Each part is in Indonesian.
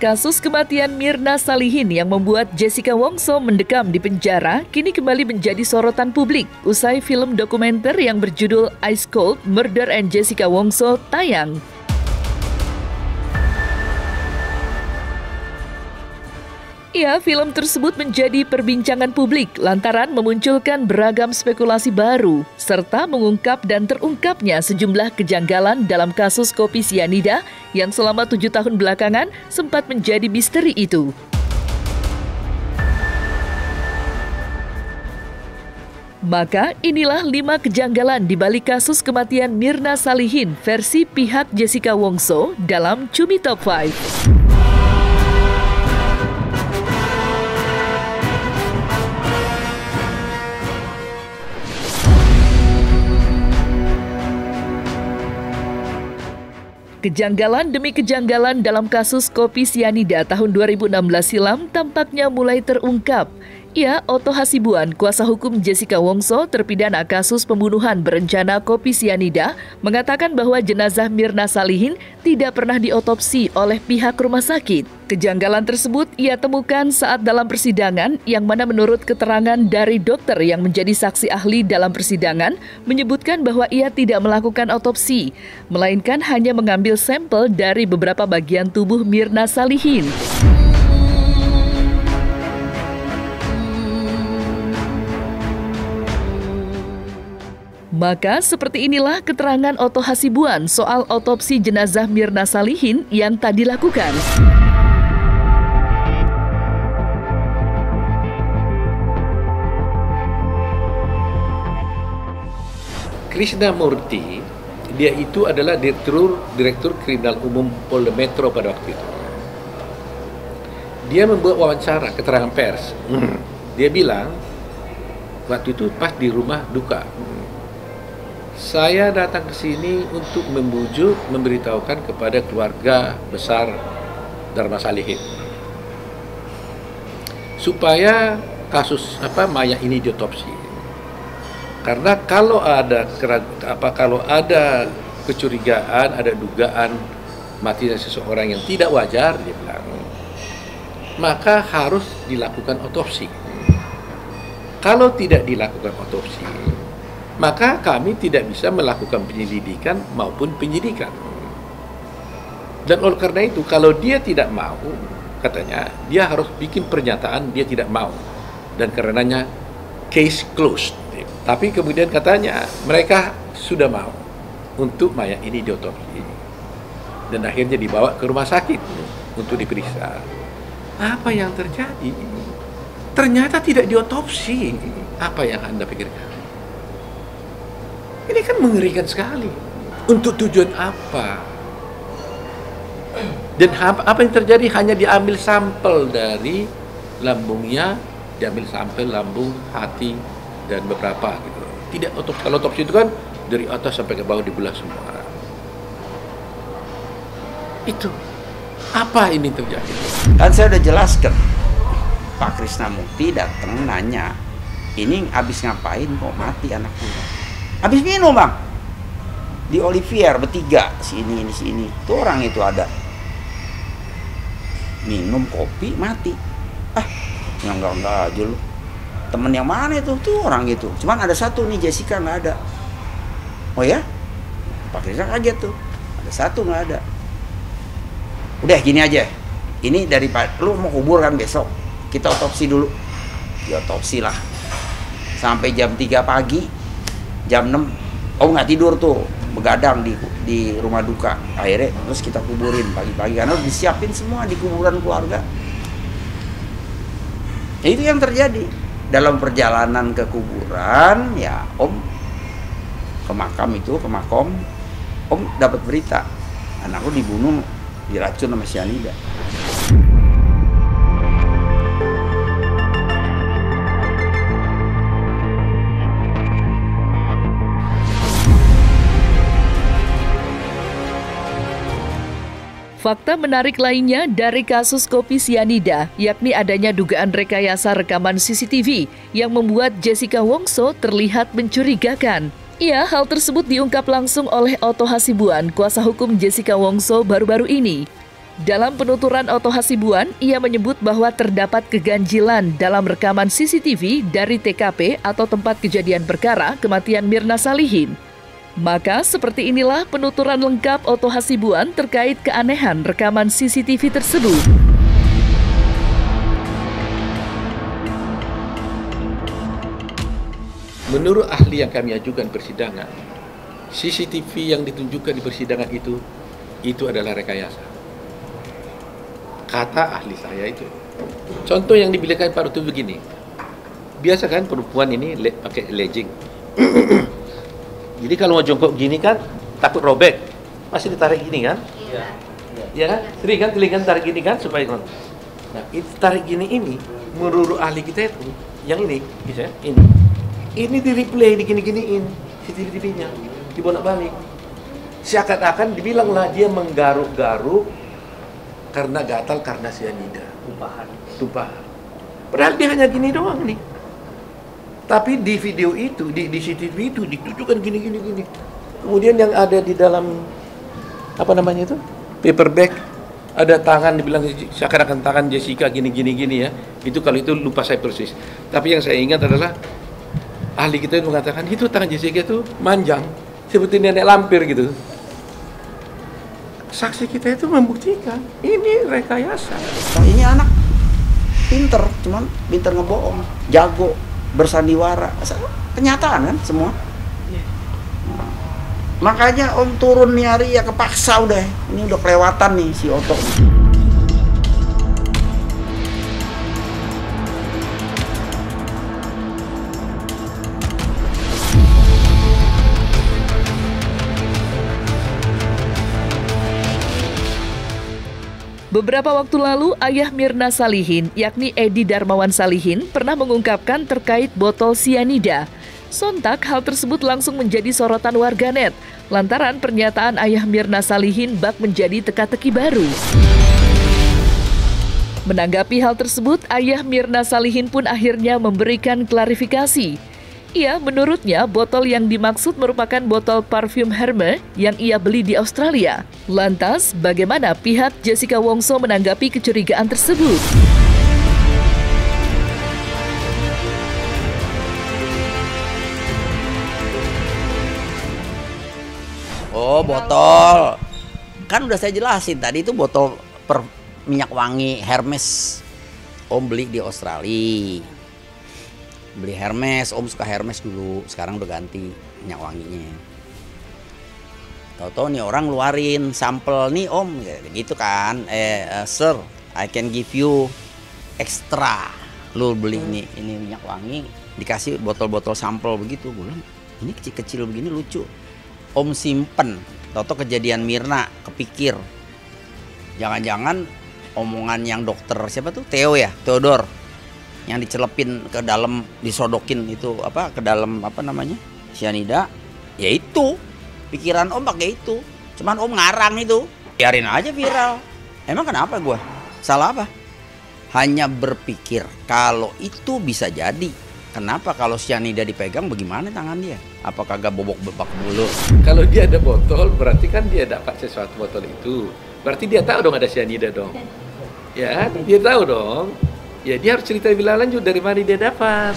Kasus kematian Mirna Salihin yang membuat Jessica Wongso mendekam di penjara kini kembali menjadi sorotan publik usai film dokumenter yang berjudul Ice Cold: Murder and Jessica Wongso tayang. Ya, film tersebut menjadi perbincangan publik lantaran memunculkan beragam spekulasi baru, serta mengungkap dan terungkapnya sejumlah kejanggalan dalam kasus kopi sianida yang selama 7 tahun belakangan sempat menjadi misteri itu. Maka inilah 5 kejanggalan di balik kasus kematian Mirna Salihin versi pihak Jessica Wongso dalam Cumi Top 5. Kejanggalan demi kejanggalan dalam kasus kopi sianida tahun 2016 silam tampaknya mulai terungkap. Ya, Otto Hasibuan, kuasa hukum Jessica Wongso terpidana kasus pembunuhan berencana kopi sianida, mengatakan bahwa jenazah Mirna Salihin tidak pernah diotopsi oleh pihak rumah sakit. Kejanggalan tersebut ia temukan saat dalam persidangan, yang mana menurut keterangan dari dokter yang menjadi saksi ahli dalam persidangan, menyebutkan bahwa ia tidak melakukan otopsi, melainkan hanya mengambil sampel dari beberapa bagian tubuh Mirna Salihin. Maka seperti inilah keterangan Otto Hasibuan soal otopsi jenazah Mirna Salihin yang tak dilakukan. Krishnamurti, dia itu adalah Direktur Kriminal Umum Polda Metro pada waktu itu. Dia membuat wawancara, keterangan pers. Dia bilang, waktu itu pas di rumah duka, saya datang ke sini untuk memberitahukan kepada keluarga besar Dharma Salihin supaya kasus mayat ini diotopsi. Karena kalau ada kecurigaan, ada dugaan matinya seseorang yang tidak wajar, dia bilang, maka harus dilakukan otopsi. Kalau tidak dilakukan otopsi, maka kami tidak bisa melakukan penyelidikan maupun penyidikan. Dan oleh karena itu, kalau dia tidak mau, katanya, dia harus bikin pernyataan dia tidak mau. Dan karenanya, case closed. Tapi kemudian katanya, mereka sudah mau untuk mayat ini diotopsi. Dan akhirnya dibawa ke rumah sakit untuk diperiksa. Apa yang terjadi? Ternyata tidak diotopsi. Apa yang Anda pikirkan? Ini kan mengerikan sekali. Untuk tujuan apa? Dan apa yang terjadi? Hanya diambil sampel dari lambungnya, diambil sampel lambung, hati, dan beberapa gitu. Tidak otopsi. Kalau otopsi itu kan dari atas sampai ke bawah dibelah semua. Itu apa ini terjadi? Kan saya udah jelaskan. Pak Krishnamurti datang nanya, ini habis ngapain kok mati anak buah? Habis minum, Bang. Di Olivier bertiga, si ini. Itu orang itu ada. Minum kopi mati. Yang enggak aja lu. Temen yang mana itu? Tuh orang itu. Cuman ada satu nih, Jessica nggak ada. Oh ya? Pak Krisna kaget tuh. Ada satu nggak ada. Udah gini aja. Ini dari lu mau kubur kan besok. Kita otopsi dulu. Diotopsi lah. Sampai jam 3 pagi. Jam 6, nggak tidur tuh, begadang di rumah duka. Akhirnya terus kita kuburin pagi-pagi karena udah disiapin semua di kuburan keluarga. Ya, itu yang terjadi dalam perjalanan ke kuburan. Ya, Om ke makam itu, ke makom, Om dapat berita anakku dibunuh, diracun sama sianida. Fakta menarik lainnya dari kasus kopi sianida, yakni adanya dugaan rekayasa rekaman CCTV yang membuat Jessica Wongso terlihat mencurigakan. Ya, hal tersebut diungkap langsung oleh Otto Hasibuan, kuasa hukum Jessica Wongso baru-baru ini. Dalam penuturan Otto Hasibuan, ia menyebut bahwa terdapat keganjilan dalam rekaman CCTV dari TKP atau tempat kejadian perkara kematian Mirna Salihin. Maka seperti inilah penuturan lengkap Otto Hasibuan terkait keanehan rekaman CCTV tersebut. Menurut ahli yang kami ajukan persidangan, CCTV yang ditunjukkan di persidangan itu adalah rekayasa. Kata ahli saya itu. Contoh yang dibilangkan Pak Rutu begini. Biasa kan perempuan ini pakai legging. Jadi kalau mau jongkok gini kan takut robek. Masih ditarik gini kan? Iya. Iya kan? Sering kan telinga tarik gini kan supaya. Nah, itu tarik gini ini menurut ahli kita itu yang ini, bisa ini. Ini di replay digini-giniin CCTV-nya, dibolak-balik. Seakan-akan dibilanglah dia menggaruk-garuk karena gatal karena sianida. Tumpahan. Padahal dia hanya gini doang nih. Tapi di video itu, di CCTV itu ditunjukkan gini. Kemudian yang ada di dalam apa namanya itu? Paper bag, ada tangan dibilang seakan-akan tangan Jessica gini ya. Itu kalau itu lupa saya persis. Tapi yang saya ingat adalah ahli kita itu mengatakan itu tangan Jessica itu manjang seperti nenek lampir gitu. Saksi kita itu membuktikan ini rekayasa. Ini anak pinter, cuman pinter ngebohong, jago, bersandiwara. Kenyataan kan semua. Makanya Om turun nih hari ya kepaksa udah. Ini udah kelewatan nih si Otto. Beberapa waktu lalu, ayah Mirna Salihin, yakni Edi Darmawan Salihin, pernah mengungkapkan terkait botol sianida. Sontak, hal tersebut langsung menjadi sorotan warganet, lantaran pernyataan ayah Mirna Salihin bak menjadi teka-teki baru. Menanggapi hal tersebut, ayah Mirna Salihin pun akhirnya memberikan klarifikasi. Menurutnya, botol yang dimaksud merupakan botol parfum Hermes yang ia beli di Australia. Lantas, bagaimana pihak Jessica Wongso menanggapi kecurigaan tersebut? Oh, botol. Kan udah saya jelasin tadi itu botol minyak wangi Hermes. Om beli di Australia. Beli Hermes, Om suka Hermes dulu, sekarang udah ganti minyak wanginya. Tahu-tahu nih orang ngeluarin sampel nih Om, gitu kan. Sir, I can give you extra. Lu beli ini minyak wangi, dikasih botol-botol sampel begitu. Gue bilang, ini kecil-kecil begini lucu. Om simpen, tahu-tahu kejadian Mirna, kepikir. Jangan-jangan omongan yang dokter siapa tuh? Theodor. Yang dicelepin ke dalam, disodokin itu ke dalam sianida, ya itu pikiran Om pakai itu. Cuman Om ngarang itu, biarin aja viral. Emang kenapa gua salah apa? Hanya berpikir kalau itu bisa jadi. Kenapa kalau sianida dipegang bagaimana tangan dia? Apakah gak bobok-bebak dulu? Kalau dia ada botol berarti kan dia dapat sesuatu botol itu. Berarti dia tahu dong ada sianida dong. Ya, dia tahu dong. Ya dia harus cerita lebih lanjut dari mana dia dapat.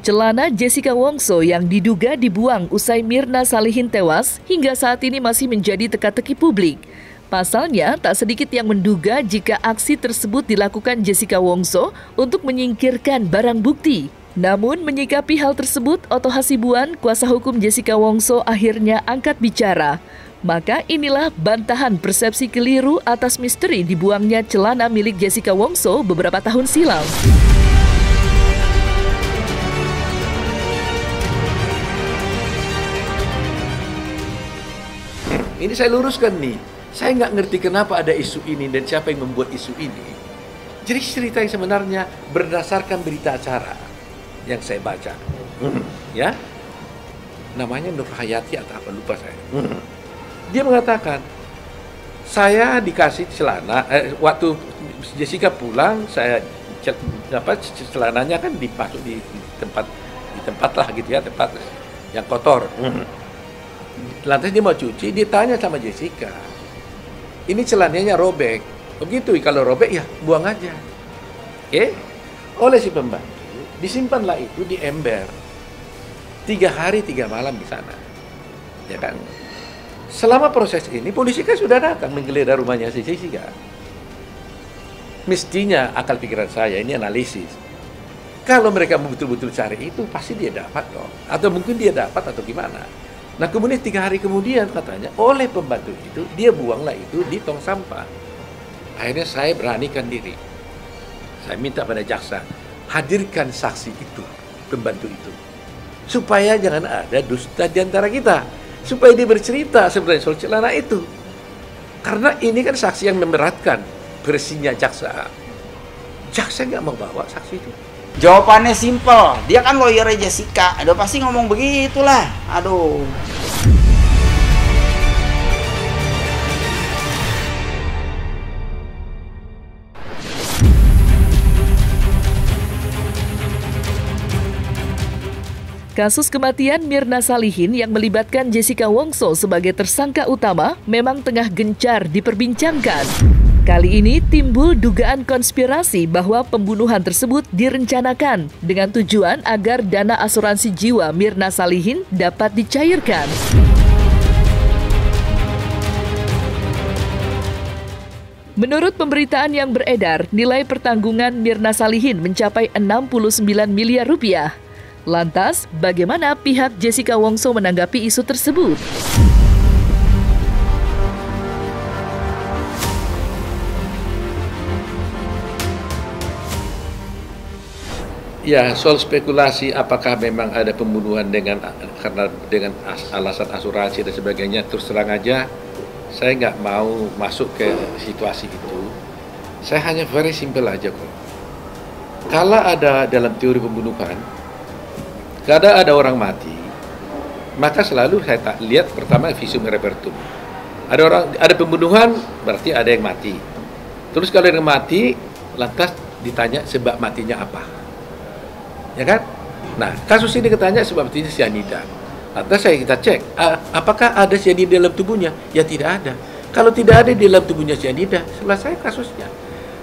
Celana Jessica Wongso yang diduga dibuang usai Mirna Salihin tewas hingga saat ini masih menjadi teka-teki publik. Pasalnya, tak sedikit yang menduga jika aksi tersebut dilakukan Jessica Wongso untuk menyingkirkan barang bukti. Namun, menyikapi hal tersebut, Otto Hasibuan, kuasa hukum Jessica Wongso, akhirnya angkat bicara. Maka inilah bantahan persepsi keliru atas misteri dibuangnya celana milik Jessica Wongso beberapa tahun silam. Ini saya luruskan nih. Saya nggak ngerti kenapa ada isu ini dan siapa yang membuat isu ini. Jadi cerita yang sebenarnya berdasarkan berita acara yang saya baca. Ya, namanya Nur Hayati atau apa lupa saya. Dia mengatakan, Saya dikasih celana, waktu Jessica pulang, saya celananya kan dipasuk di tempat lah gitu ya, tempat yang kotor. Lantas dia mau cuci, dia tanya sama Jessica, ini celananya robek. Begitu, kalau robek ya buang aja. Oleh si pembantu, disimpanlah itu di ember. 3 hari 3 malam di sana. Ya kan? Selama proses ini, polisi kan sudah datang menggeledah rumahnya si Jessica. Mestinya akal pikiran saya ini analisis. Kalau mereka betul-betul cari itu, pasti dia dapat dong. Atau mungkin dia dapat atau gimana. Nah kemudian 3 hari kemudian katanya, oleh pembantu itu, dia buanglah itu di tong sampah. Akhirnya saya beranikan diri. Saya minta pada jaksa, hadirkan saksi itu, pembantu itu. Supaya jangan ada dusta di antara kita. Supaya dia bercerita sebenarnya soal celana itu. Karena ini kan saksi yang memberatkan versinya jaksa. Jaksa nggak mau bawa saksi itu. Jawabannya simpel. Dia kan lawyernya Jessica. Udah pasti ngomong begitulah. Aduh. Kasus kematian Mirna Salihin yang melibatkan Jessica Wongso sebagai tersangka utama memang tengah gencar diperbincangkan. Kali ini timbul dugaan konspirasi bahwa pembunuhan tersebut direncanakan dengan tujuan agar dana asuransi jiwa Mirna Salihin dapat dicairkan. Menurut pemberitaan yang beredar, nilai pertanggungan Mirna Salihin mencapai 69 miliar rupiah. Lantas, bagaimana pihak Jessica Wongso menanggapi isu tersebut? Ya, soal spekulasi apakah memang ada pembunuhan dengan alasan asuransi dan sebagainya, terus terang aja, saya nggak mau masuk ke situasi itu. Saya hanya very simple aja kok. Kalau ada dalam teori pembunuhan, kalau ada orang mati, maka selalu saya lihat pertama visum repertum. Ada pembunuhan, berarti ada yang mati. Terus kalau yang mati, lantas ditanya sebab matinya apa. Ya kan? Nah, kasus ini ketanya sebab matinya cyanida. Lantas kita cek, apakah ada cyanida dalam tubuhnya? Ya tidak ada. Kalau tidak ada di dalam tubuhnya cyanida, selesai kasusnya.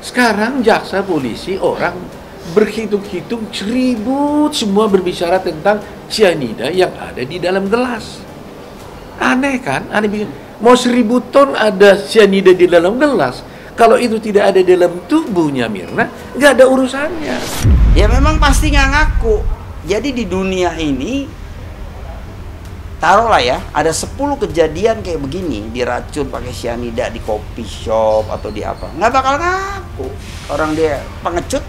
Sekarang jaksa, polisi, orang berhitung-hitung ribut semua berbicara tentang cyanida yang ada di dalam gelas. Aneh kan? Aneh. Mau 1000 ton ada cyanida di dalam gelas. Kalau itu tidak ada dalam tubuhnya Mirna, nggak ada urusannya. Ya memang pasti nggak ngaku. Jadi di dunia ini, taruhlah ya, ada 10 kejadian kayak begini, diracun pakai cyanida di coffee shop atau di apa. Nggak bakal ngaku. Orang dia pengecut.